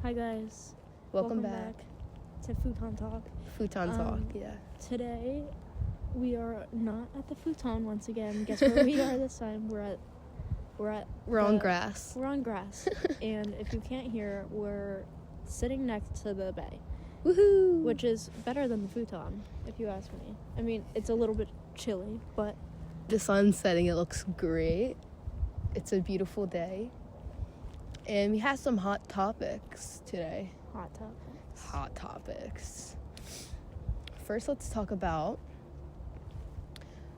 Hi guys. Welcome back to Futon Talk. Futon Talk, yeah. Today we are not at the futon once again. Guess where we are this time? We're on grass. We're on grass. And if you can't hear, we're sitting next to the bay. Woohoo! Which is better than the futon, if you ask me. I mean, it's a little bit chilly, but the sun's setting, it looks great. It's a beautiful day. And we have some hot topics today. Hot topics. First, let's talk about...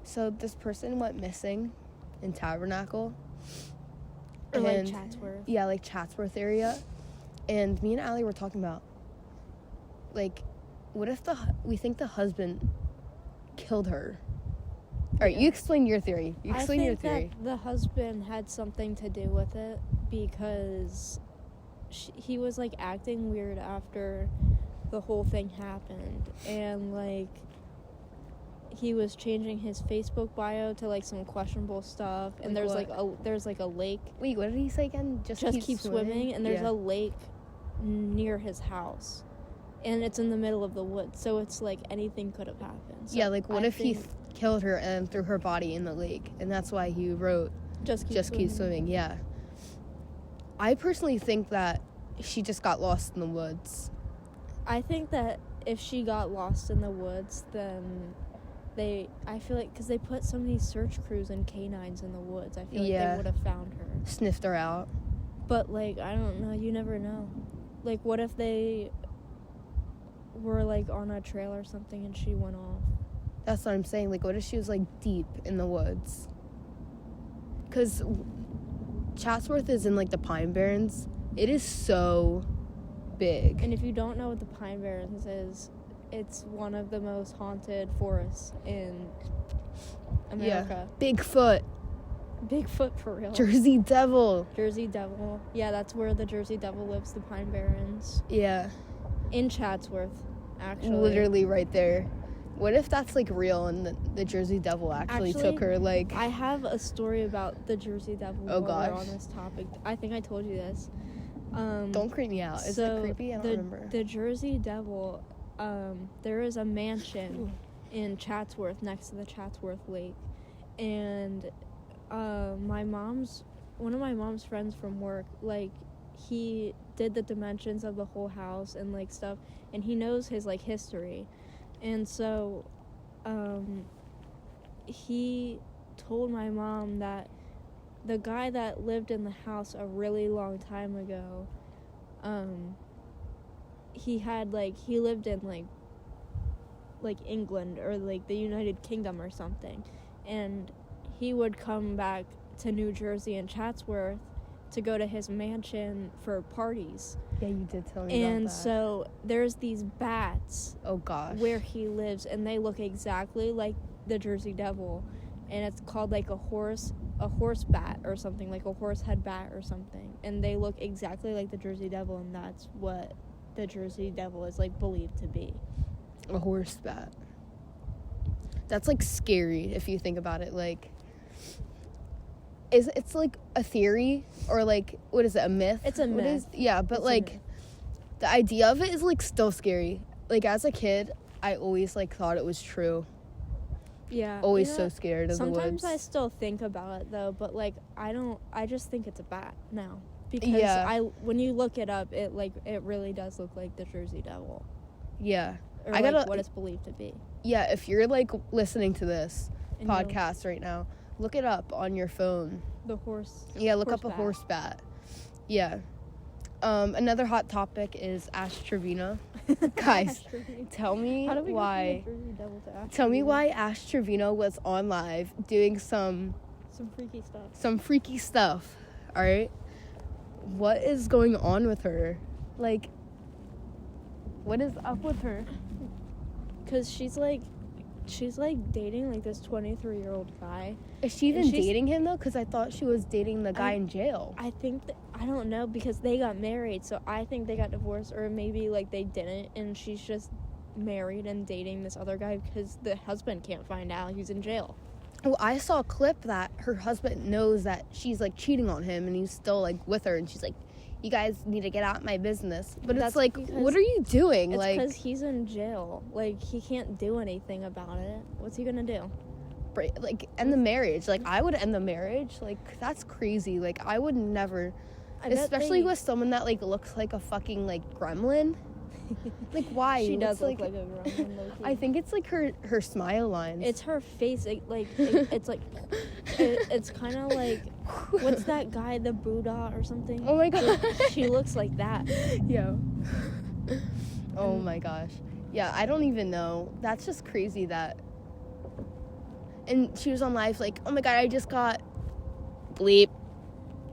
So, this person went missing in Tabernacle. Or like Chatsworth. Yeah, like Chatsworth area. And me and Allie were talking about, like, what if we think the husband killed her? All right, you explain your theory. I think that the husband had something to do with it because he was, like, acting weird after the whole thing happened. And, like, he was changing his Facebook bio to, like, some questionable stuff. And like there's a lake. Wait, what did he say again? Just keep swimming? And there's a lake near his house. And it's in the middle of the woods. So it's, like, anything could have happened. So yeah, like, what if he killed her and threw her body in the lake, and that's why he wrote just keep swimming. Yeah, I personally think that she just got lost in the woods. I think that if she got lost in the woods, then I feel like, because they put so many search crews and canines in the woods, I feel like they would have found her, sniffed her out. But, like, I don't know, you never know. Like, what if they were, like, on a trail or something and she went off? That's what I'm saying. Like, what if she was, like, deep in the woods? Because Chatsworth is in, like, the Pine Barrens. It is so big. And if you don't know what the Pine Barrens is, it's one of the most haunted forests in America. Yeah. Bigfoot for real. Jersey Devil. Yeah, that's where the Jersey Devil lives, the Pine Barrens. Yeah. In Chatsworth, actually. Literally right there. What if that's, like, real and the Jersey Devil actually took her, like... I have a story about the Jersey Devil while we're on this topic. I think I told you this. Don't creep me out. Is it creepy? I don't remember. The Jersey Devil, there is a mansion in Chatsworth next to the Chatsworth Lake. And one of my mom's friends from work, like, he did the dimensions of the whole house and, like, stuff. And he knows his, like, history. And so, he told my mom that the guy that lived in the house a really long time ago, he lived in, like England or, like, the United Kingdom or something. And he would come back to New Jersey and Chatsworth to go to his mansion for parties. Yeah, you did tell me about that. And so there's these bats. Oh gosh. Where he lives, and they look exactly like the Jersey Devil, and it's called, like, a horse bat or something, like a horse head bat or something, and they look exactly like the Jersey Devil, and that's what the Jersey Devil is, like, believed to be. A horse bat. That's, like, scary if you think about it. Like, it's like a theory, or, like, what is it, a myth? It's a myth. Yeah, but, like, the idea of it is, like, still scary. Like, as a kid, I always, like, thought it was true. Yeah. Always so scared of the woods. Sometimes I still think about it, though, but, like, I just think it's a bat now. Because when you look it up, it really does look like the Jersey Devil. Yeah. Or, what it's believed to be. Yeah, if you're, like, listening to this podcast right now, look it up on your phone. The horse. Yeah, look up a horse bat. Yeah. Another hot topic is Ash Trevino. Guys, tell me why. Tell me why Ash Trevino was on live doing some freaky stuff. Some freaky stuff. All right. What is going on with her? Like, what is up with her? 'Cause she's dating, like, this 23-year-old guy. Is she even dating him, though? Because I thought she was dating the guy in jail. I think I don't know, because they got married, so I think they got divorced, or maybe, like, they didn't, and she's just married and dating this other guy because the husband can't find out he's in jail. Well, I saw a clip that her husband knows that she's, like, cheating on him, and he's still, like, with her, and she's like, you guys need to get out of my business. But That's it's like, what are you doing? It's like, because he's in jail. Like, he can't do anything about it. What's he gonna do? Like, end the marriage. Like, I would end the marriage. Like, that's crazy. Like, I would never, especially with someone that, like, looks like a fucking, like, gremlin. Like, why? She does look like a gremlin, low-key. I think it's, like, her smile lines. It's her face. It's like, it's kind of like, what's that guy, the Buddha or something? Oh, my God. She looks like that. Yo. Oh, my gosh. Yeah, I don't even know. That's just crazy that... And she was on live like, oh my God, I just got bleep.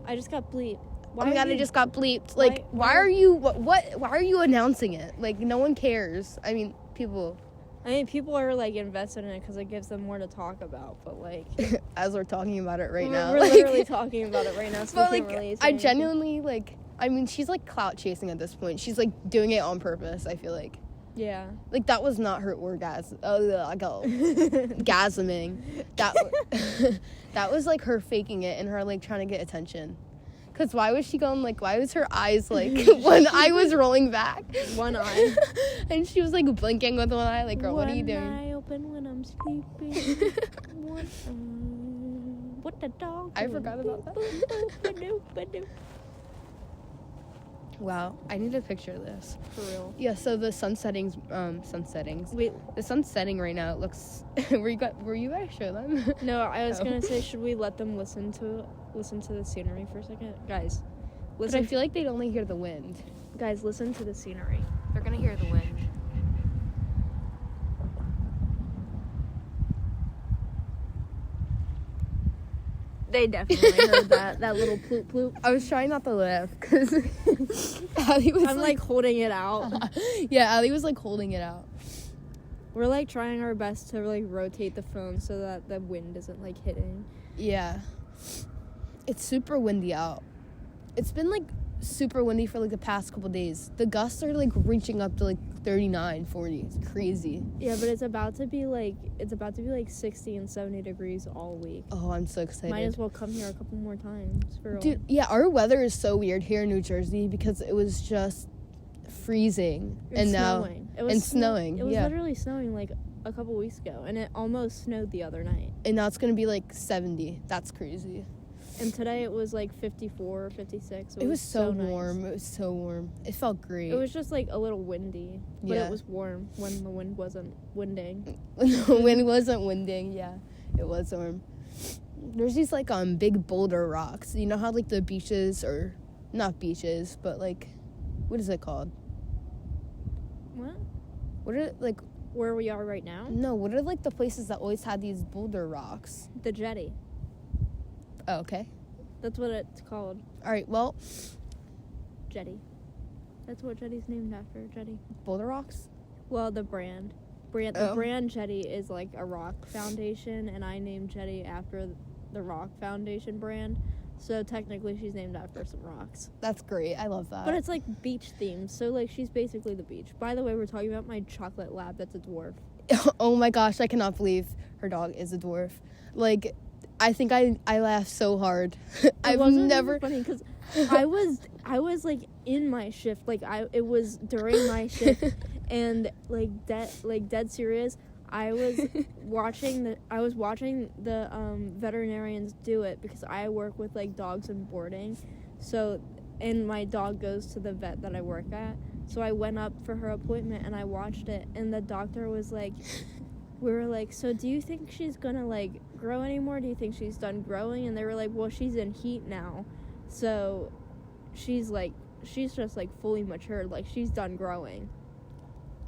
I just got bleep. Oh my God, I just got bleeped. Like, why are you, why are you announcing it? Like, no one cares. I mean, people are, like, invested in it because it gives them more to talk about, but, like... As we're talking about it right now. We're like, literally talking about it right now, so but, we like, can't really say I genuinely, like, I mean, she's, like, clout chasing at this point. She's, like, doing it on purpose, I feel like. Yeah. Like, that was not her orgasm. Oh, I go. Gasming. That was, like, her faking it and her, like, trying to get attention. Because why was she going, like, why was her eyes, like, one eye was rolling back? One eye. And she was, like, blinking with one eye. Like, girl, what are you doing? One eye open when I'm sleeping. What the dog? I forgot about that. Wow, I need to picture this. For real. Yeah, so the sun settings. Wait. The sun's setting right now. It looks... Were you guys show them? No, I was gonna say, should we let them listen to the scenery for a second? Guys, listen. But I feel like they'd only hear the wind. Guys, listen to the scenery. They're gonna hear the wind. They definitely heard that little ploop ploop. I was trying not to laugh because Allie was... I'm like holding it out. Yeah, Allie was like holding it out. We're like trying our best to like rotate the phone so that the wind isn't like hitting. Yeah. It's super windy out. It's been like super windy for like the past couple days. The gusts are like reaching up to like 39, 40. It's crazy. Yeah, but it's about to be like 60 and 70 degrees all week. Oh, I'm so excited. Might as well come here a couple more times for real. Dude, yeah, our weather is so weird here in New Jersey because it was just freezing and snowing. Snowing. It was literally snowing like a couple weeks ago, and it almost snowed the other night. And now it's gonna be like 70. That's crazy. And today it was like 54, 56. It was so warm. Nice. It was so warm. It felt great. It was just like a little windy, but it was warm when the wind wasn't winding. The wind wasn't winding, yeah. It was warm. There's these like big boulder rocks. You know how like the beaches, or not beaches, but like, what is it called? What? What are like where we are right now? No, what are like the places that always had these boulder rocks? The jetty. Oh, okay. That's what it's called. All right, well, Jetty. That's what Jetty's named after, Jetty. Boulder Rocks? Well, the brand. The brand Jetty is like a rock foundation, and I named Jetty after the rock foundation brand. So technically she's named after some rocks. That's great. I love that. But it's like beach themed, so like she's basically the beach. By the way, we're talking about my chocolate lab that's a dwarf. Oh my gosh, I cannot believe her dog is a dwarf. Like, I think I laughed so hard. I've never... funny because I was like in my shift, like it was during my shift, and dead serious. I was watching the veterinarians do it because I work with like dogs and boarding, so and my dog goes to the vet that I work at. So I went up for her appointment and I watched it, and the doctor was like, we were like, so do you think she's gonna like grow anymore? Do you think she's done growing? And they were like, well, she's in heat now, so she's just like fully matured, like she's done growing.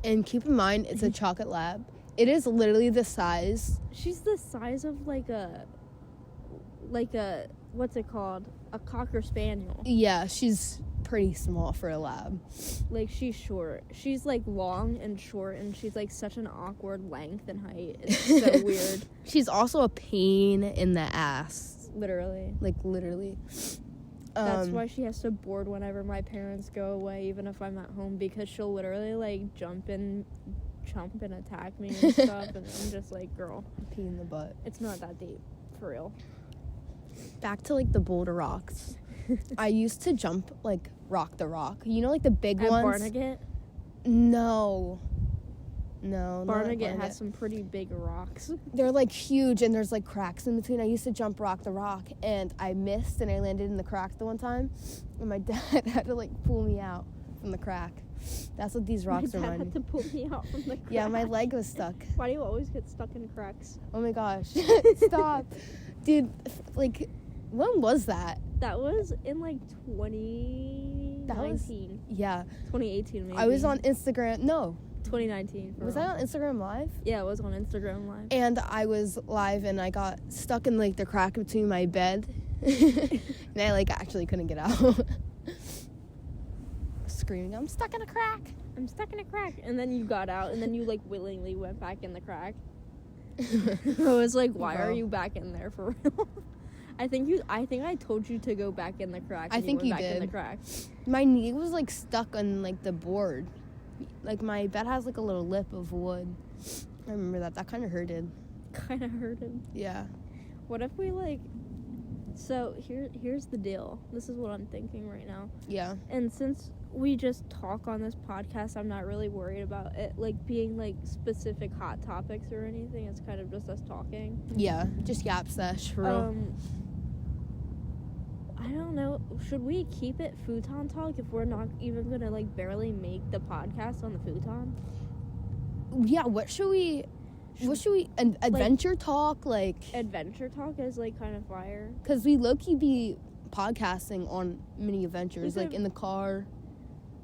And keep in mind, it's a chocolate lab. It is literally the size. She's the size of like a what's it called? A Cocker Spaniel. Yeah, she's pretty small for a lab. Like, she's short. She's like long and short, and she's like such an awkward length and height. It's so weird. She's also a pain in the ass. Literally. Like, literally. That's why she has to board whenever my parents go away, even if I'm at home, because she'll literally like jump and attack me and stuff, and I'm just like, girl, pee in the butt. It's not that deep, for real. Back to like the boulder rocks. I used to jump, like, Rock the Rock. You know, like, the big At ones? Barnegat? No, Barnegat has some pretty big rocks. They're, like, huge, and there's, like, cracks in between. I used to jump Rock the Rock, and I missed, and I landed in the crack the one time, and my dad had to, like, pull me out from the crack. That's what these rocks remind me. My dad had to pull me out from the crack. Yeah, my leg was stuck. Why do you always get stuck in cracks? Oh, my gosh. Stop. Dude, like, when was that? That was in, like, 2019. Yeah. 2018, maybe. I was on Instagram. No. 2019. Was that on Instagram Live? Yeah, it was on Instagram Live. And I was live, and I got stuck in, like, the crack between my bed. And I, like, actually couldn't get out. Screaming, I'm stuck in a crack. I'm stuck in a crack. And then you got out, and then you, like, willingly went back in the crack. I was like, why are you back in there for real? I think I told you to go back in the crack. I think you did. In the crack. My knee was, like, stuck on, like, the board. Like, my bed has, like, a little lip of wood. I remember that. That kind of hurted. Yeah. What if we, like... So, here's the deal. This is what I'm thinking right now. Yeah. And since we just talk on this podcast, I'm not really worried about it, like, being, like, specific hot topics or anything. It's kind of just us talking. Yeah. Just yap sesh, for real. I don't know. Should we keep it futon talk if we're not even gonna, like, barely make the podcast on the futon? Yeah, what should we adventure talk, like... Adventure talk is, like, kind of fire. Because we low-key be podcasting on mini adventures, like, in the car,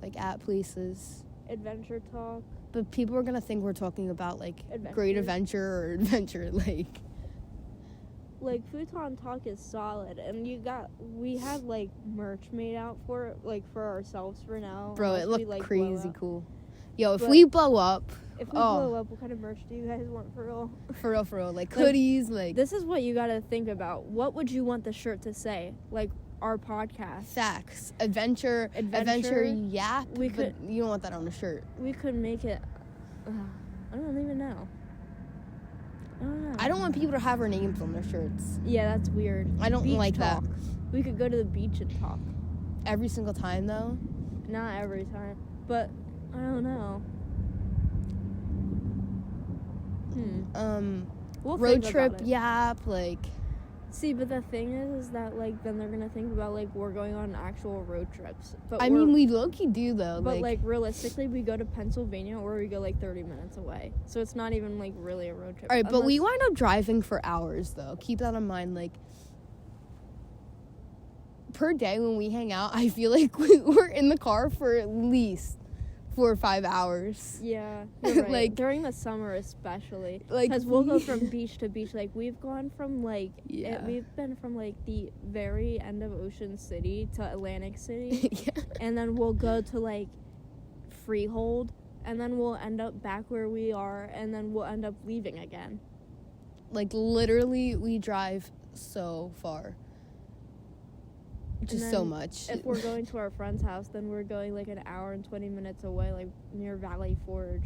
like, at places. Adventure talk. But people are gonna think we're talking about, like, Adventure. Great Adventure or Adventure, like... Like, futon talk is solid, and we have, like, merch made out for it, like, for ourselves for now. Bro, it looked like, crazy cool. Yo, if but we blow up... If we blow up, what kind of merch do you guys want for real? For real. Like, hoodies, like... This is what you gotta think about. What would you want the shirt to say? Like, our podcast. Facts. Adventure yap. You don't want that on a shirt. We could make it... I don't even know. I don't want people to have our names on their shirts. Yeah, that's weird. I don't like talk. that. We could go to the beach and talk. Every single time, though? Not every time. But, I don't know. We'll road trip yap, like... See, but the thing is that, like, then they're gonna think about, like, we're going on actual road trips. But I mean, we low-key do, though. But, like, realistically, we go to Pennsylvania or we go, like, 30 minutes away. So it's not even, like, really a road trip. All right, but we wind up driving for hours, though. Keep that in mind. Like, per day when we hang out, I feel like we're in the car for at least 4 or 5 hours. Yeah, you're right. Like, during the summer especially, like, because we'll go from beach to beach. Like, we've gone from, like, yeah. We've been from, like, the very end of Ocean City to Atlantic City. Yeah. And then we'll go to, like, Freehold, and then we'll end up back where we are, and then we'll end up leaving again. Like, literally, we drive so far. Just so much. If we're going to our friend's house, then we're going, like, an hour and 20 minutes away, like, near Valley Forge.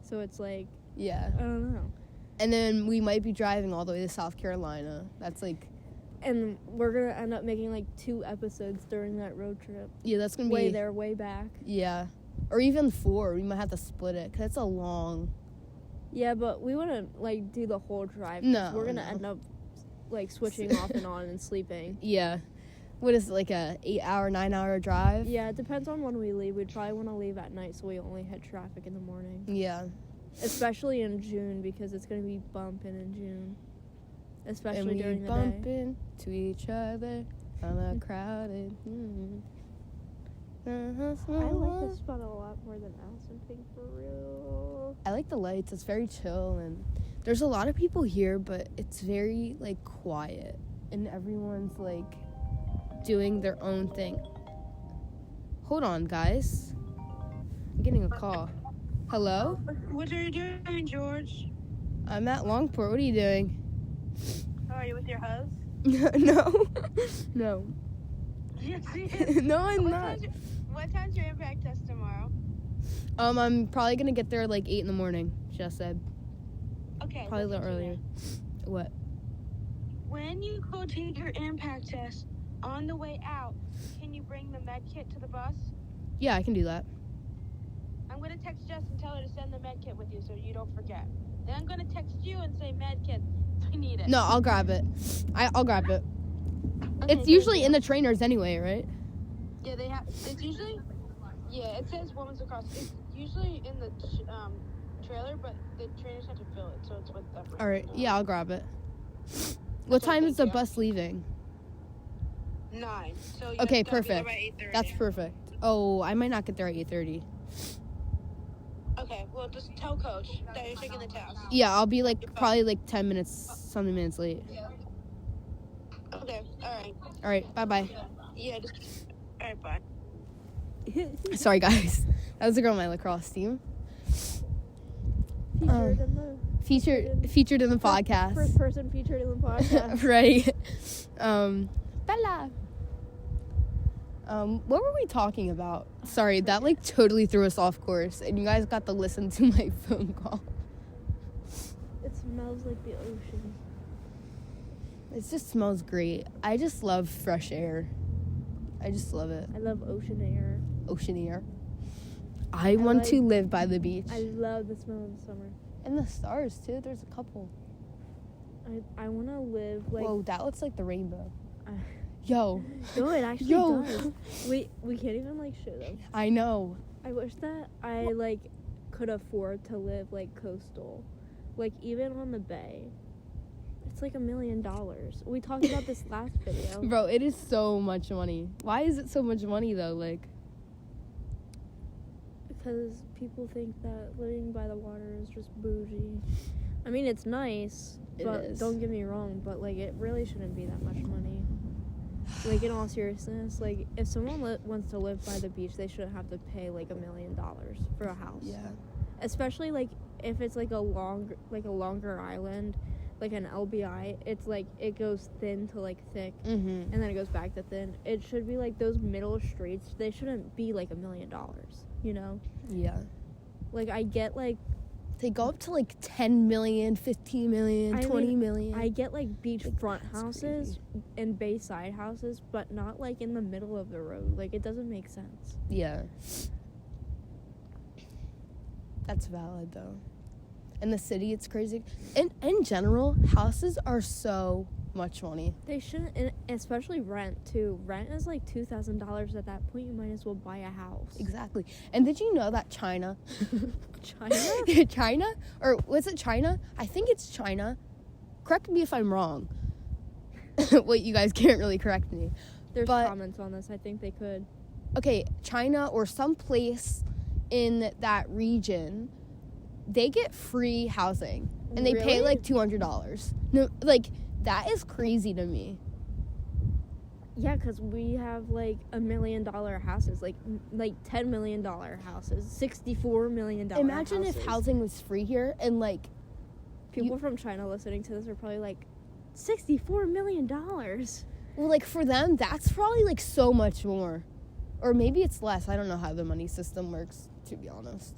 So it's, like... Yeah. I don't know. And then we might be driving all the way to South Carolina. That's, like... And we're going to end up making, like, 2 episodes during that road trip. Yeah, that's going to be... Way there, way back. Yeah. Or even 4. We might have to split it, because it's a long... Yeah, but we want to, like, do the whole drive. No. We're going to end up, like, switching off and on and sleeping. Yeah. What is it, like a 8-hour, 9-hour drive? Yeah, it depends on when we leave. We'd probably want to leave at night so we only hit traffic in the morning. Yeah. Especially in June, because it's going to be bumping in June. Especially during the day. And we bumping to each other on a crowded... I like this spot a lot more than Allison Pink, for real. I like the lights. It's very chill, and there's a lot of people here, but it's very, like, quiet. And everyone's, like... doing their own thing. Hold on, guys. I'm getting a call. Hello? What are you doing, George? I'm at Longport. What are you doing? Oh, are you with your hubs? No. No. Yes, No, I'm not. What time's your impact test tomorrow? I'm probably gonna get there at like 8 in the morning, Jess said. Okay. Probably a little earlier. What? When you go take your impact test, on the way out, bring the med kit to the bus? Yeah, I can do that. I'm going to text Jess and tell her to send the med kit with you so you don't forget. Then I'm going to text you and say med kit if I need it. No, I'll grab it. I'll grab it. Okay, It's usually in the trainers anyway, right? Yeah, they have. It's usually. Yeah, it says women's lacrosse. It's usually in the trailer, but the trainers have to fill it, so it's with them. All right. Yeah, I'll grab it. What time is the bus leaving? 9. So you Okay, gotta be there perfect. by 8:30. That's perfect. Oh, I might not get there at 8:30. Okay, well, just tell Coach that you're taking the test. Yeah, I'll be probably 10 minutes, something minutes late. Okay, alright. All right, bye-bye. Yeah, just. Alright, bye. Sorry, guys. That was a girl on my lacrosse team. Featured in the podcast. First person featured in the podcast. Right. Bella. What were we talking about? Sorry, that totally threw us off course, and you guys got to listen to my phone call. It smells like the ocean. It just smells great. I just love fresh air. I just love it. I love ocean air. Ocean air. I want to live by the beach. I love the smell of the summer. And the stars, too. There's a couple. I want to live Whoa, that looks like the rainbow. Uh, Yo. No, it actually does. We can't even, show them. I know. I wish that I, could afford to live, coastal. Even on the bay. It's $1 million. We talked about this last video. Bro, it is so much money. Why is it so much money, though? Because people think that living by the water is just bougie. I mean, it's nice, but don't get me wrong, but, it really shouldn't be that much money. In all seriousness, if someone wants to live by the beach, they shouldn't have to pay, $1 million for a house. Yeah. Especially, if it's, a longer island, an LBI, it's, it goes thin to, thick, Mm-hmm. and then it goes back to thin. It should be, those middle streets, they shouldn't be, $1 million, you know? Yeah. I get, They go up to 10 million, 15 million, 20 million. I get beachfront houses and bayside houses, but not in the middle of the road. It doesn't make sense. Yeah. That's valid though. In the city, it's crazy. In general, houses are so much money. They shouldn't, and especially rent too. Rent is $2,000 at that point. You might as well buy a house. Exactly. And did you know that China? China? Or was it China? I think it's China. Correct me if I'm wrong. Wait, you guys can't really correct me. There's comments on this. I think they could. Okay, China or some place in that region, they get free housing. And they pay $200. No, that is crazy to me. Yeah, because we have $1 million houses, $10 million houses, $64 million Imagine houses. if housing was free here and people from China listening to this are probably $64 million. Well, for them, that's probably so much more. Or maybe it's less. I don't know how the money system works, to be honest.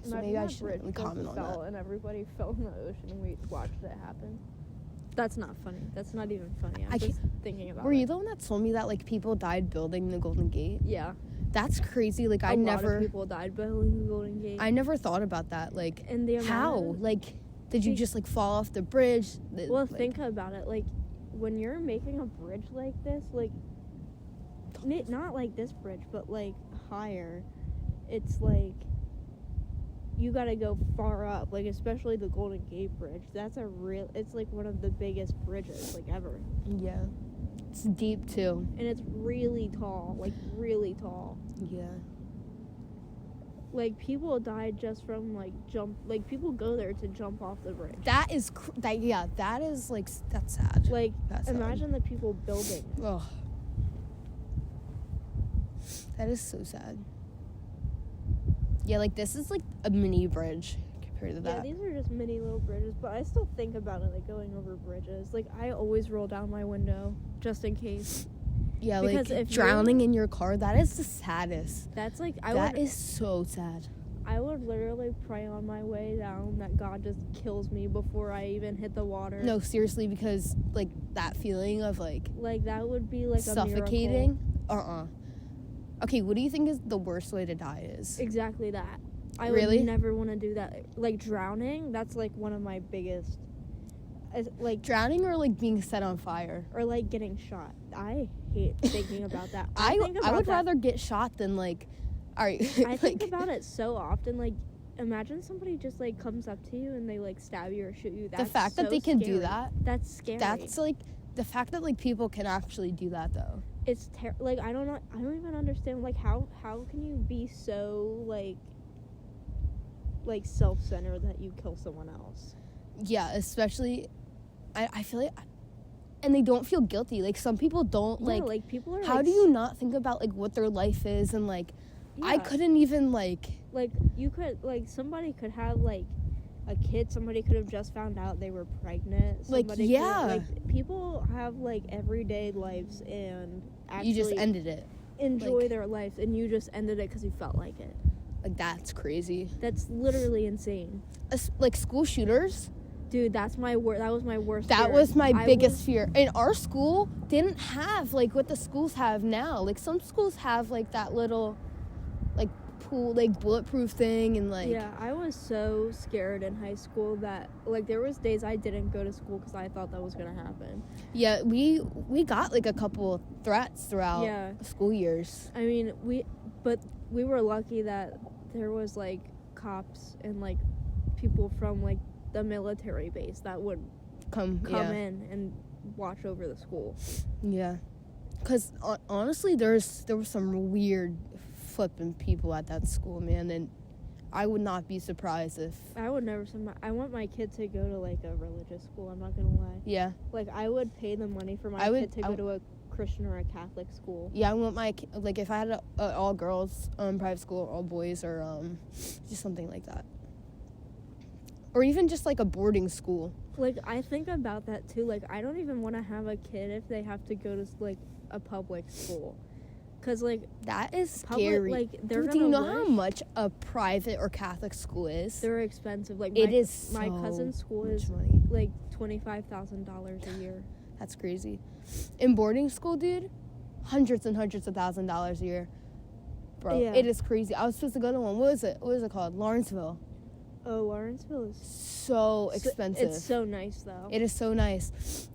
So maybe I shouldn't comment on that. And everybody fell in the ocean and we watched it happen. That's not funny. That's not even funny. I'm just thinking about it. Were you the one that told me that people died building the Golden Gate? Yeah. That's crazy. A lot of people died building the Golden Gate. I never thought about that. And the how? Did you just fall off the bridge? Well, think about it. When you're making a bridge like this, not like this bridge, but higher, it's you gotta go far up, especially the Golden Gate Bridge. That's it's one of the biggest bridges ever. Yeah. It's deep too. And it's really tall, really tall. Yeah. People died just from people go there to jump off the bridge. That is that's sad. That's imagine the people building. Ugh. That is so sad. Yeah, this is a mini bridge compared to that. Yeah, these are just mini little bridges, but I still think about it going over bridges. I always roll down my window just in case. Yeah, because if drowning in your car, that is the saddest. That's that is so sad. I would literally pray on my way down that God just kills me before I even hit the water. No, seriously, because that feeling of like that would be like suffocating. a miracle. Okay, what do you think is the worst way to die is? Exactly that. I Really? would never want to do that. Like drowning, that's like one of my biggest. Like Drowning or like being set on fire or like getting shot. I hate thinking about that. I would rather get shot than like. All right. I think about it so often. Like, imagine somebody just like comes up to you and they like stab you or shoot you. That's the fact so that they can scary. do that. That's scary. That's like the fact that like people can actually do that though. It's like I don't even understand like how can you be so like self-centered that you kill someone else. Yeah, especially I feel like, and they don't feel guilty. Like some people don't like people are. How do you not think about like what their life is and like I couldn't even like you could like somebody could have like a kid. Somebody could have just found out they were pregnant. Somebody people have like everyday lives and actually you just ended it. Enjoy their lives and you just ended it because you felt like it. Like that's crazy. That's literally insane. Like school shooters. Dude, that was my worst That fear. was my biggest fear. And our school didn't have, like, what the schools have now. Like, some schools have, like, that little, like, pool, like, bulletproof thing and, like... Yeah, I was so scared in high school that, like, there was days I didn't go to school because I thought that was going to happen. Yeah, we got, like, a couple threats throughout school years. I mean, we were lucky that there was, like, cops and, like, people from, like, the military base that would come in and watch over the school. Yeah, because honestly, there was some weird flipping people at that school, man, and I would not be surprised if I would never. I want my kid to go to like a religious school. I'm not gonna lie. Yeah. Like I would pay the money for my kid to go to a Christian or a Catholic school. Yeah, I want my like if I had a all girls private school, all boys, or just something like that. Or even just, like, a boarding school. Like, I think about that, too. Like, I don't even want to have a kid if they have to go to, like, a public school. Because, like... That is scary. Like, they're do you know how much a private or Catholic school is? They're expensive. Like, my cousin's school is, money. like, $25,000 a year. That's crazy. In boarding school, dude, hundreds and hundreds of $1,000s a year. Bro, it is crazy. I was supposed to go to one. What was it called? Lawrenceville. Oh, Lawrenceville is so expensive. It's so nice, though. It is so nice.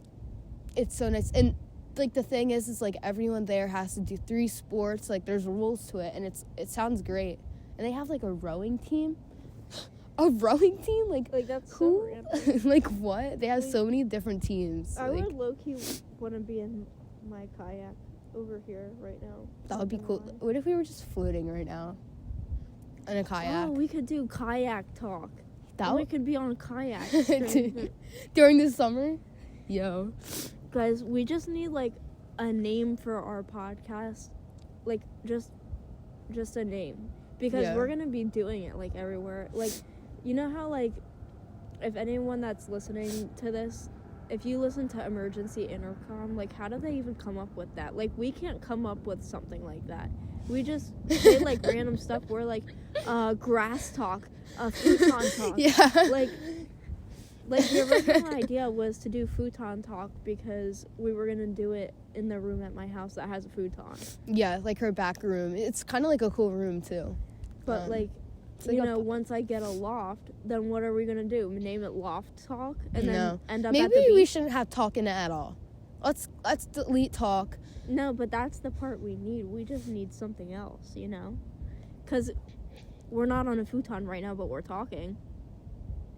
It's so nice. And, like, the thing is like, everyone there has to do 3 sports. Like, there's rules to it, and it sounds great. And they have, like, a rowing team. A rowing team? Like that's who? So random. Like, what? They have so many different teams. I would low-key want to be in my kayak over here right now. That would be cool. What if we were just floating right now? In a kayak. Oh, we could do kayak talk. We could be on a kayak during the summer. Yo, guys, we just need like a name for our podcast, like just a name, because we're gonna be doing it like everywhere. Like, you know how like if anyone that's listening to this, if you listen to Emergency Intercom, like how do they even come up with that? Like we can't come up with something like that. We just say like random stuff. We're like, grass talk, futon talk. Yeah. Like the original idea was to do futon talk because we were gonna do it in the room at my house that has a futon. Yeah, like her back room. It's kind of like a cool room too. But once I get a loft, then what are we gonna do? Name it Loft Talk and then end up maybe at the beach? We shouldn't have talk in it at all. Let's delete talk. No, but that's the part we need. We just need something else, you know? Because we're not on a futon right now, but we're talking,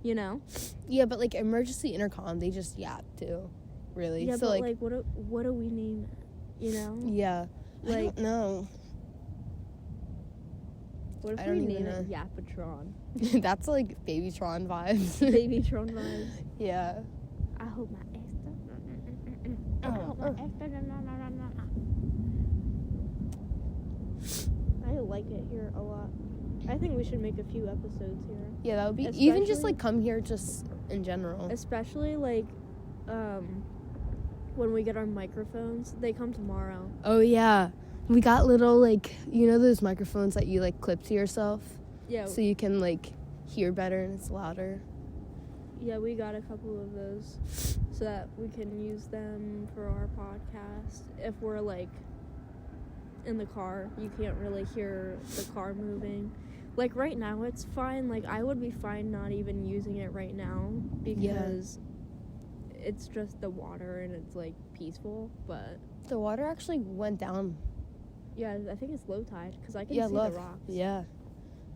you know? Yeah, but, like, Emergency Intercom, they just yap, too, really. Yeah, so, but, like what do we name it, you know? Yeah. Like, I don't know. What if we name it Yapatron? That's, like, Babytron vibes. Babytron vibes. Yeah. I hope my ex I like it here a lot. I think we should make a few episodes here. Yeah, that would be even just like come here just in general. Especially like when we get our microphones, they come tomorrow. Oh yeah. We got little like those microphones that you like clip to yourself? Yeah. So you can like hear better and it's louder. Yeah, we got a couple of those so that we can use them for our podcast. If we're, like, in the car, you can't really hear the car moving. Like, right now, it's fine. Like, I would be fine not even using it right now because it's just the water and it's, like, peaceful, but... The water actually went down. Yeah, I think it's low tide because I can see the rocks. Yeah.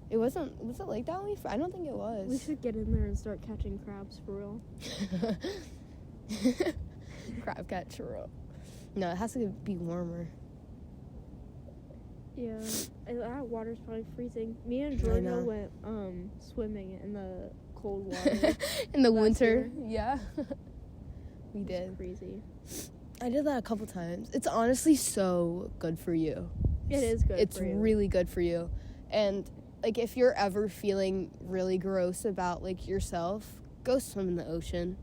It wasn't... Was it like that? I don't think it was. We should get in there and start catching crabs for real. Crab catch for real. No, it has to be warmer. Yeah, that water's probably freezing. Me and Georgia went swimming in the cold water. In the winter. Year. Yeah. We did. It's crazy. I did that a couple times. It's honestly so good for you. It is good It's for you. really good for you. And, like, if you're ever feeling really gross about, like, yourself, go swim in the ocean.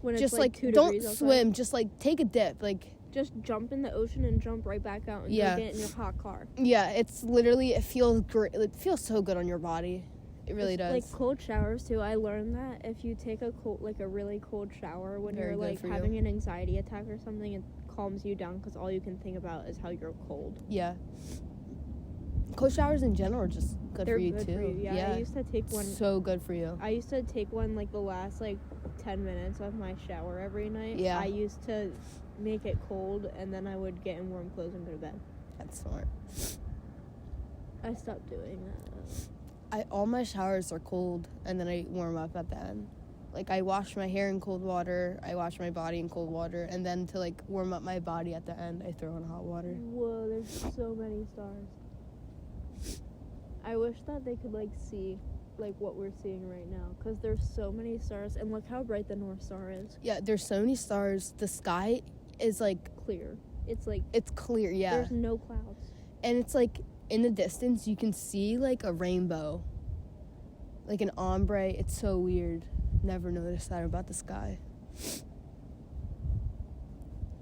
When just, it's like 2 don't degrees swim. outside. Just, like, take a dip. Like... Just jump in the ocean and jump right back out and go get in your hot car. Yeah, it's literally, it feels great. It feels so good on your body. It really does. Like cold showers too. I learned that if you take a really cold shower when Very you're good like for having an anxiety attack or something, it calms you down because all you can think about is how you're cold. Yeah. Cold showers in general are just good They're for you good too. For you. Yeah, I used to take one. So good for you. I used to take one like the last like 10 minutes of my shower every night. Yeah. I used to make it cold and then I would get in warm clothes and go to bed. That's smart. I stopped doing that. All my showers are cold and then I warm up at the end. Like I wash my hair in cold water, I wash my body in cold water, and then to like warm up my body at the end, I throw in hot water. Whoa, there's so many stars. I wish that they could like see like what we're seeing right now because there's so many stars and look how bright the North Star is. Yeah, there's so many stars. The sky is like clear. It's clear, yeah. There's no clouds. And it's like in the distance you can see like a rainbow. Like an ombre. It's so weird. Never noticed that about the sky.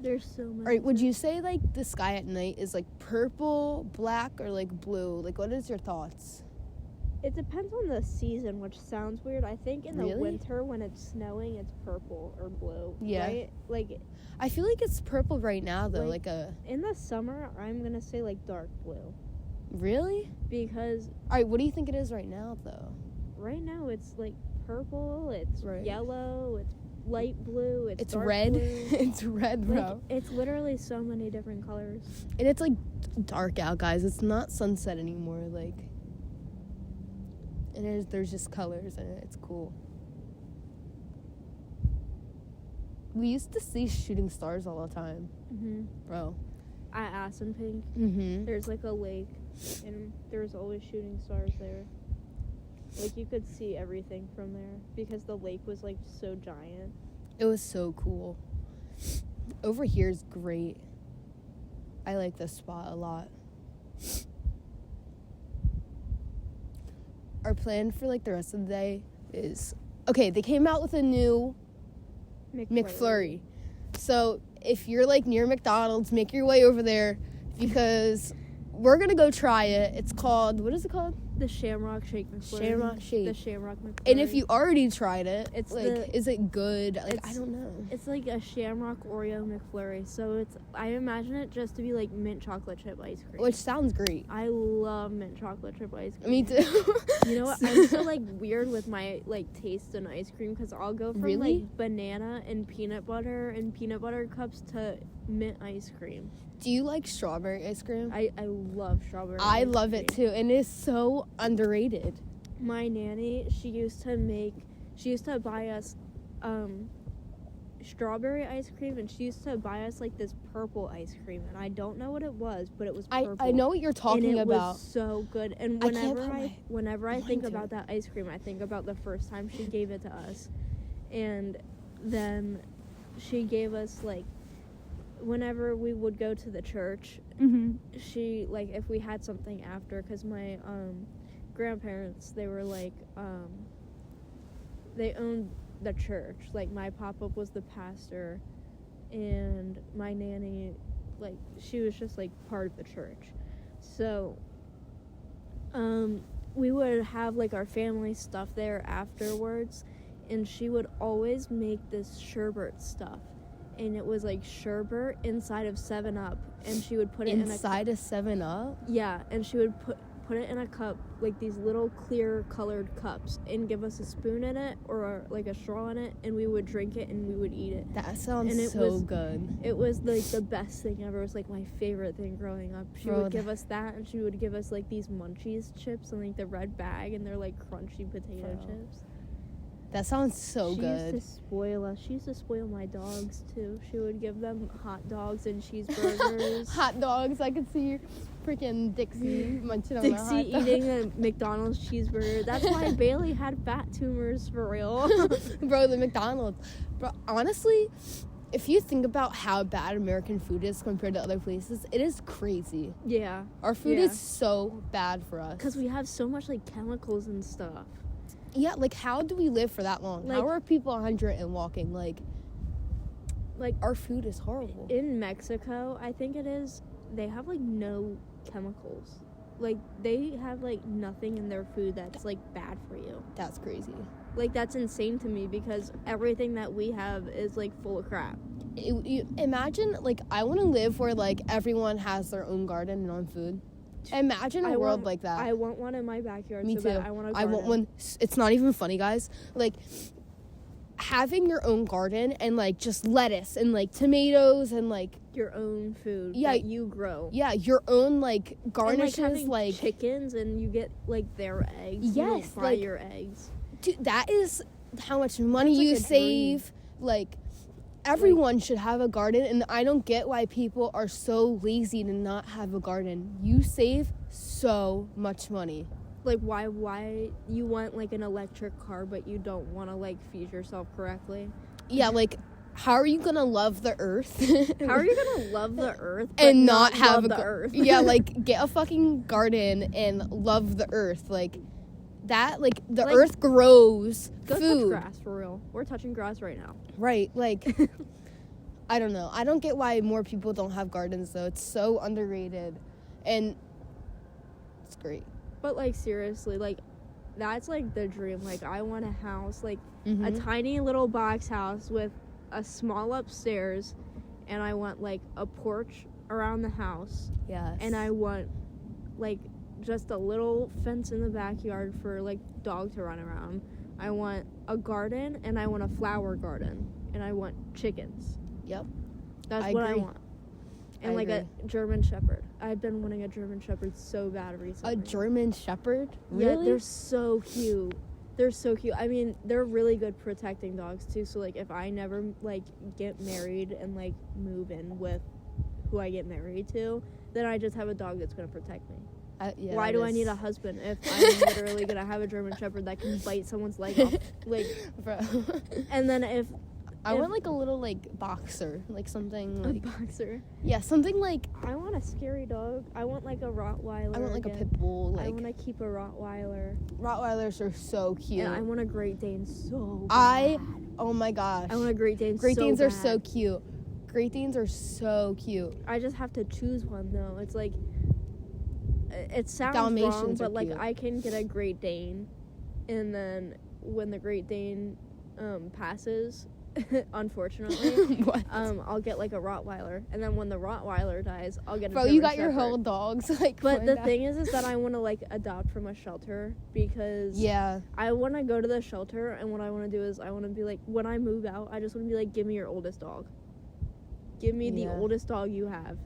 There's so many. Alright, would you say like the sky at night is like purple, black, or like blue? Like what is your thoughts? It depends on the season, which sounds weird. I think in the Really? winter when it's snowing, it's purple or blue. Yeah. Right? Like I feel like it's purple right now though. Like- Like a in the summer, I'm gonna say like dark blue really? because Alright, what do you think it is right now though? right now it's like purple, it's Right. yellow, it's light blue, it's dark red. blue. It's red, bro. Like, it's literally so many different colors. And it's like dark out, guys. It's not sunset anymore. Like, and there's just colors in it. It's cool. We used to see shooting stars all the time, bro. At Assunpink, Mm-hmm. there's like a lake, and there's always shooting stars there. Like you could see everything from there because the lake was like so giant. It was so cool. Over here is great. I like this spot a lot. Our plan for like the rest of the day is okay. They came out with a new McFlurry. So if you're like near McDonald's, make your way over there because we're gonna go try it. It's called, what is it called? The Shamrock Shake McFlurry. Shamrock Shake. The Shamrock McFlurry. And if you already tried it, It's like, is it good? Like, I don't know. It's like a Shamrock Oreo McFlurry. So I imagine it just to be like mint chocolate chip ice cream. Which sounds great. I love mint chocolate chip ice cream. Me too. You know what? I'm so like weird with my like taste in ice cream because I'll go from Really? like banana and peanut butter cups to mint ice cream. Do you like strawberry ice cream? I love strawberry. I ice love it cream. too, and it's so underrated. My nanny, she used to buy us strawberry ice cream, and she used to buy us like this purple ice cream, and I don't know what it was, but it was purple. I know what you're talking and it about. was so good. And I can't whenever I mind think to about it. that ice cream, I think about the first time she gave it to us, and then she gave us like whenever we would go to the church. She like if we had something after, because my grandparents, they were like they owned the church. Like my papa was the pastor, and my nanny, like she was just like part of the church. So we would have like our family stuff there afterwards, and she would always make this sherbet stuff. And it was like sherbet inside of 7-Up, and she would put it inside of 7-Up? Yeah, and she would put it in a cup, like these little clear colored cups, and give us a spoon in it or like a straw in it, and we would drink it and we would eat it. That sounds so good. It was like the best thing ever. It was like my favorite thing growing up. She would give us that, and she would give us like these Munchies chips in like the red bag, and they're like crunchy potato chips. That sounds so good. She used to spoil us. She used to spoil my dogs too. She would give them hot dogs and cheeseburgers. Hot dogs. I could see freaking Dixie munching on a hot dog. Dixie eating a McDonald's cheeseburger. That's why Bailey had fat tumors for real. Bro, the McDonald's. Bro, honestly, if you think about how bad American food is compared to other places, it is crazy. Yeah. Our food is so bad for us. Because we have so much like chemicals and stuff. Yeah, like how do we live for that long? How are people 100 and walking? Like our food is horrible. In Mexico, I think it is, they have like no chemicals. Like they have like nothing in their food that's like bad for you. That's crazy. Like that's insane to me because everything that we have is like full of crap. Imagine like I want to live where like everyone has their own garden and own food. Imagine a world like that. I want one in my backyard. Me so too. Bad. I want one. It's not even funny, guys. Like having your own garden and like just lettuce and like tomatoes and like your own food. Yeah, that you grow. Yeah, your own like garnishes, and, like, like chickens, and you get like their eggs. Yes, you don't fry your eggs. Dude, that is how much money you save. Dream. Like. Everyone should have a garden, and I don't get why people are so lazy to not have a garden. You save so much money. Like, why you want, like, an electric car, but you don't want to, like, feed yourself correctly? Yeah, like, how are you going to love the earth? How are you going to love the earth and not have the earth? Yeah, like, get a fucking garden and love the earth. Like, that, like, the earth grows go food. Touch grass, for real. We're touching grass right now. Right, like, I don't know. I don't get why more people don't have gardens, though. It's so underrated, and it's great. But, like, seriously, like, that's, like, the dream. Like, I want a house, like, a tiny little box house with a small upstairs, and I want, like, a porch around the house. Yes. And I want, like, just a little fence in the backyard for, like, dog to run around. I want a garden, and I want a flower garden, and I want chickens. Yep. That's what I want. And, like, a German Shepherd. I've been wanting a German Shepherd so bad recently. A German Shepherd? Really? Yeah, they're so cute. They're so cute. I mean, they're really good protecting dogs, too. So, like, if I never, like, get married and, like, move in with who I get married to, then I just have a dog that's going to protect me. Yeah, why do I need a husband if I'm literally gonna have a German Shepherd that can bite someone's leg off? Like, bro. And then if I want like a little like boxer, like something like a boxer. Yeah, something like I want a scary dog. I want like a Rottweiler. I want like a pit bull. Like I want to keep a Rottweiler. Rottweilers are so cute. And I want a Great Dane so bad. Oh my gosh. I want a Great Dane. Great so Danes bad. are so cute. Great Danes are so cute. I just have to choose one though. It's like. It sounds Dalmatians wrong, but like cute. I can get a Great Dane, and then when the Great Dane passes, unfortunately, I'll get like a Rottweiler, and then when the Rottweiler dies, I'll get a German you got Shepherd. your whole dogs like. But the thing is that I want to like adopt from a shelter because I want to go to the shelter, and what I want to do is I want to be like when I move out, I just want to be like, give me your oldest dog, give me the oldest dog you have.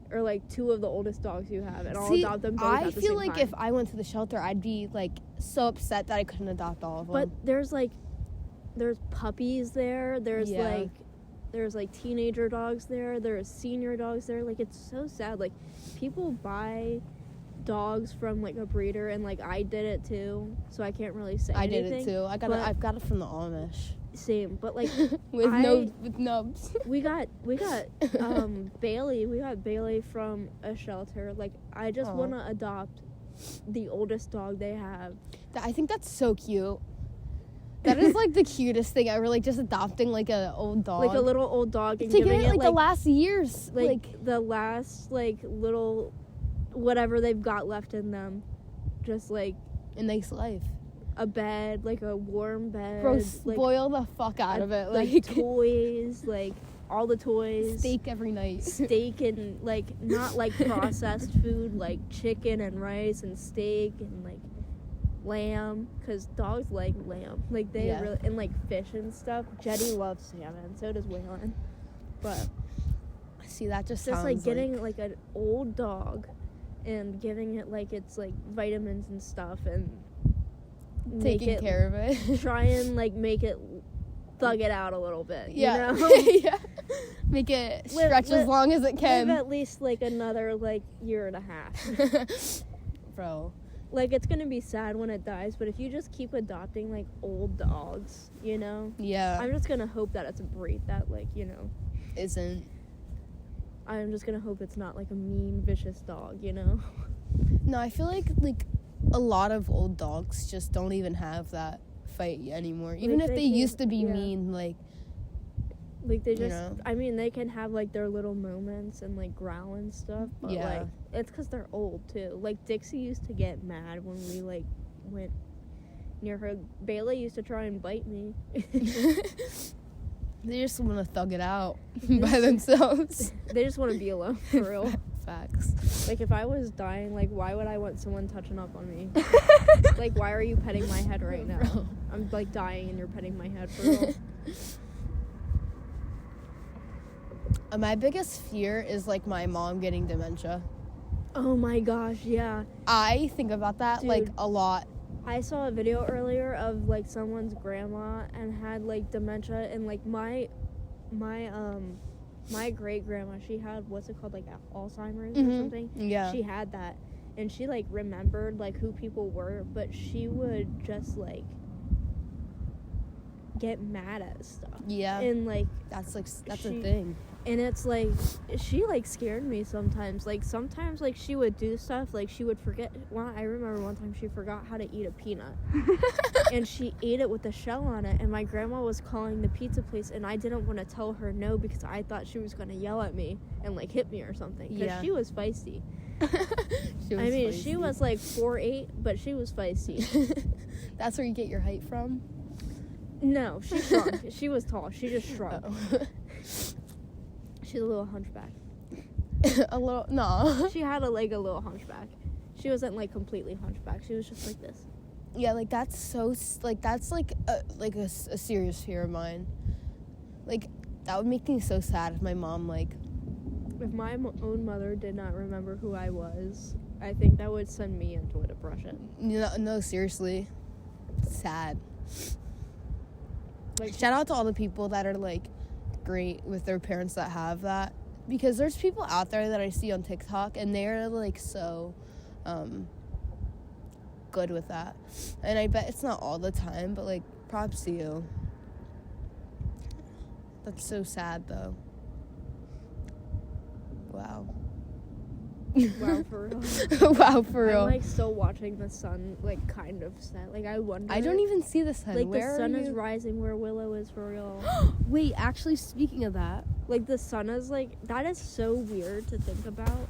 Or, like, 2 of the oldest dogs you have, and I'll adopt them both at the same time. I feel like if I went to the shelter, I'd be, like, so upset that I couldn't adopt all of them. But there's puppies there. There's teenager dogs there. There's senior dogs there. Like, it's so sad. Like, people buy dogs from, like, a breeder, and, like, I did it, too, so I can't really say anything. I did it, too. I've got it from the Amish. Same, but like with nubs. We got Bailey. We got Bailey from a shelter. Like I just want to adopt the oldest dog they have. I think that's so cute. That is like the cutest thing ever. Like just adopting like an old dog, like a little old dog, and taking giving it like the last years, like the last like little whatever they've got left in them, just like a nice life. a bed, like a warm bed. Bro, like, spoil the fuck out of it. Like toys, like all the toys. Steak every night. Steak and like not like processed food, like chicken and rice and steak and like lamb, because dogs like lamb. Like they really, and like fish and stuff. Jetty loves salmon, so does Waylon. But see, that just like sounds getting like an old dog and giving it like its like vitamins and stuff and taking care of it. Try and like make it thug it out a little bit. Yeah. You know? Yeah. Make it stretch as long as it can. Live at least like another like year and a half. Bro. Like it's gonna be sad when it dies, but if you just keep adopting like old dogs, you know? Yeah. I'm just gonna hope that it's a breed that like, you know, isn't. I'm just gonna hope it's not like a mean, vicious dog, you know? No, I feel like a lot of old dogs just don't even have that fight anymore. Even if they used to be mean, like they just, you know? I mean, they can have like their little moments and like growl and stuff, but like it's because they're old too. Like Dixie used to get mad when we like went near her. Bailey used to try and bite me. They just want to thug it out by themselves. They just want to be alone, for real. Facts. Like, if I was dying, like, why would I want someone touching up on me? Like, why are you petting my head right now? Bro. I'm, like, dying and you're petting my head, for real. My biggest fear is, like, my mom getting dementia. Oh, my gosh, yeah. I think about that, Dude, like, a lot. I saw a video earlier of, like, someone's grandma and had, like, dementia, and, like, my great-grandma, she had, what's it called, like, Alzheimer's or something? Yeah. She had that, and she, like, remembered, like, who people were, but she would just, like, get mad at stuff. Yeah. And, like... That's a thing. And it's, like, she, like, scared me sometimes. Like, sometimes, like, she would do stuff, like, she would forget. Well, I remember one time she forgot how to eat a peanut. And she ate it with the shell on it, and my grandma was calling the pizza place, and I didn't want to tell her no because I thought she was going to yell at me and, like, hit me or something. Because she was feisty. She was, like, 4'8", but she was feisty. That's where you get your height from? No, she shrunk. She was tall. She just shrunk. Oh. She's a little hunchback. No. She had a little hunchback. She wasn't, like, completely hunchback. She was just like this. Yeah, like, that's so, like, that's, like, a serious fear of mine. Like, that would make me so sad if my mom, like... If my own mother did not remember who I was, I think that would send me into a depression. No, seriously. Sad. Like, shout out to all the people that are, like, great with their parents that have that, because there's people out there that I see on TikTok and they're like so good with that, and I bet it's not all the time, but like props to you. That's so sad though. Wow. Wow, for real. Wow, for real. I'm like still watching the sun, like kind of set. Like I wonder. I don't even see the sun. Like where the sun is rising where Willow is, for real. Wait, actually, speaking of that, like the sun is like, that is so weird to think about.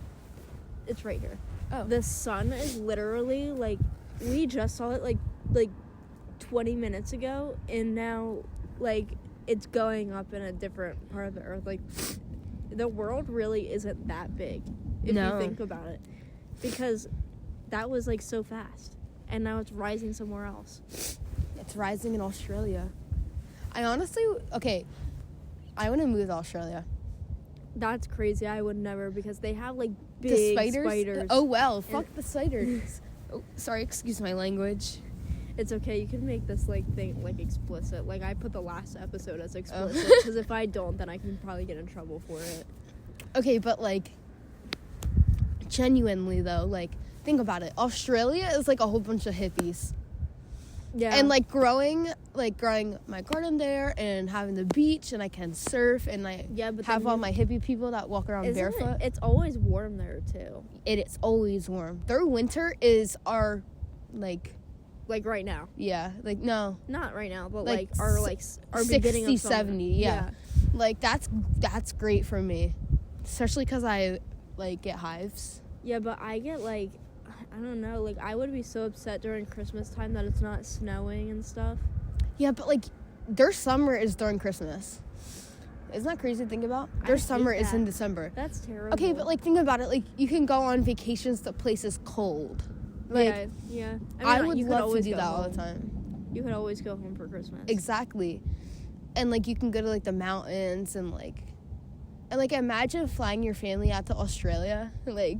It's right here. Oh. The sun is literally like, we just saw it like 20 minutes ago, and now like it's going up in a different part of the earth. Like the world really isn't that big. If you think about it, because that was like so fast, and now it's rising somewhere else. It's rising in Australia. I honestly, I want to move to Australia. That's crazy. I would never, because they have like big spiders. Oh well, fuck the spiders. Oh, sorry, excuse my language. It's okay. You can make this like thing like explicit. Like I put the last episode as explicit, because if I don't, then I can probably get in trouble for it. Okay, but like. Genuinely though, like think about it. Australia is like a whole bunch of hippies. Yeah. And like growing my garden there and having the beach, and I can surf, and I have all my hippie people that walk around barefoot. It's always warm there too. It is always warm. Their winter is our like right now. Yeah, like no. Not right now, but like our 60, beginning of 70, yeah. Like that's great for me. Especially cuz I like get hives. Yeah, but I get like, don't know. Like, I would be so upset during Christmas time that it's not snowing and stuff. Yeah, but, like, their summer is during Christmas. Isn't that crazy to think about? Their summer is in December. That's terrible. Okay, but, like, think about it. Like, you can go on vacations to places cold. Like, yeah. I would love to do that all the time. You could always go home for Christmas. Exactly. And, like, you can go to, like, the mountains and, like, imagine flying your family out to Australia. Like,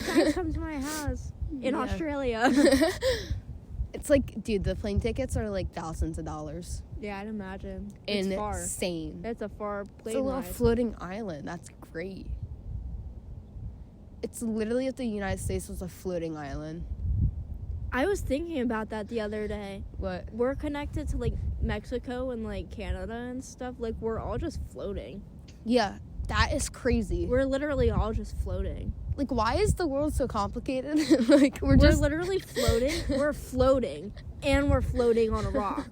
guys, come to my house in Australia. It's like, dude, the plane tickets are, like, thousands of dollars. Yeah, I'd imagine. It's far. Insane. It's a far plane It's a little ride. floating island. That's great. It's literally if the United States was a floating island. I was thinking about that the other day. What? We're connected to, like, Mexico and, like, Canada and stuff. Like, we're all just floating. Yeah, that is crazy. We're literally all just floating. Like, why is the world so complicated? Like, we're just literally floating. We're floating. And we're floating on a rock.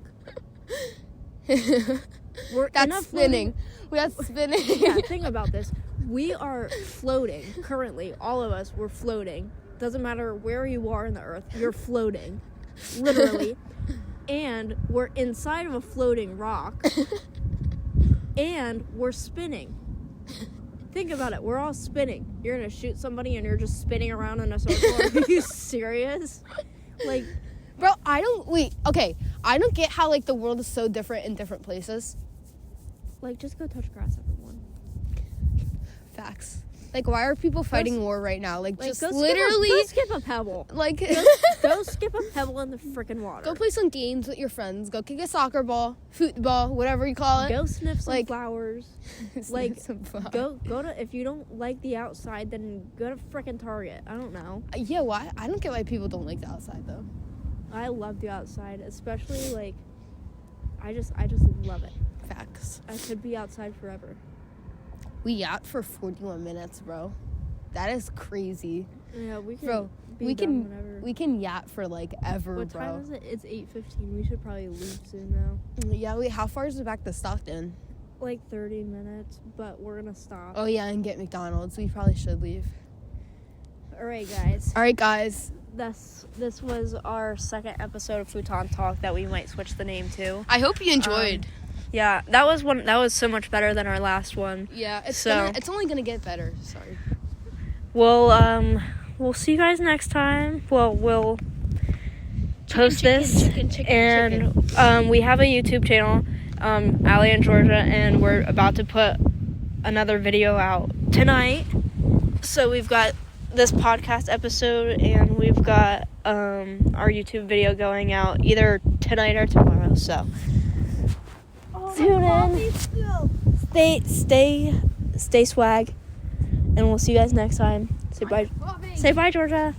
That's spinning. That's spinning. Yeah, think about this. We are floating currently. All of us, we're floating. Doesn't matter where you are in the earth, you're floating. Literally. And we're inside of a floating rock. And we're spinning. Think about it. We're all spinning. You're going to shoot somebody and you're just spinning around in a circle. Are you serious? Like, bro, I don't get how, like, the world is so different in different places. Like, just go touch grass, everyone. Facts. Like, why are people fighting war right now? Like just go literally... Go skip a pebble. Like... Go skip a pebble in the freaking water. Go play some games with your friends. Go kick a soccer ball, football, whatever you call it. Go sniff some flowers. Like, some flowers. Go to... If you don't like the outside, then go to freaking Target. I don't know. Yeah, why? I don't get why people don't like the outside, though. I love the outside. Especially, like... I just love it. Facts. I could be outside forever. We yapped for 41 minutes, bro. That is crazy. Yeah, we can. Bro, we can yap for, like, ever, what bro. What time is it? It's 8:15. We should probably leave soon, though. Yeah, wait, how far is it back to Stockton? Like 30 minutes, but we're gonna stop. Oh, yeah, and get McDonald's. We probably should leave. All right, guys. This was our second episode of Futon Talk that we might switch the name to. I hope you enjoyed. Yeah, that was so much better than our last one. Yeah, it's only gonna get better. Sorry. We'll see you guys next time. Well, we'll post this, and we have a YouTube channel, Allie and Georgia, and we're about to put another video out tonight. So we've got this podcast episode, and we've got our YouTube video going out either tonight or tomorrow. So. Tune in. Stay swag, and we'll see you guys next time. Say bye. Say bye, Georgia.